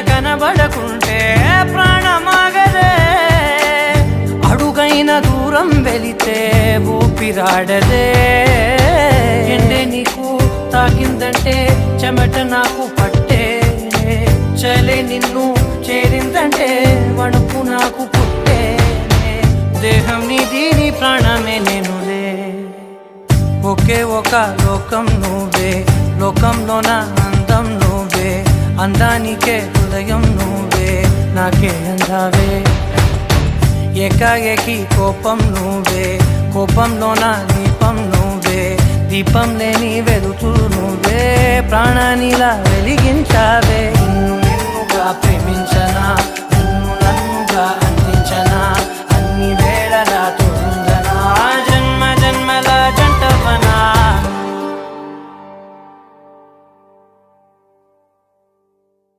కనబడకుంటే ప్రాణమాగదే, అడుగైన దూరం వెళితే ఊపిరాడదే. ఎండే నీకు తాకిందంటే చెమట నాకు పట్టే, చలే నిన్ను చేరిందంటే వణుకు నాకు పుట్టే. దేహం నీది నీ ప్రాణమే నేనులే, ఒకే ఒక లోకం నువ్వే, లోకంలోన అందం నువ్వే, అందానికే హృదయం నువ్వే, నాకే అందావే. ఏకాఏకి కోపం నువ్వే, కోపంలోన దీపం నువ్వే, దీపం లేని వెలుతురు నువ్వే, ప్రాణానిలా వెలిగించావే.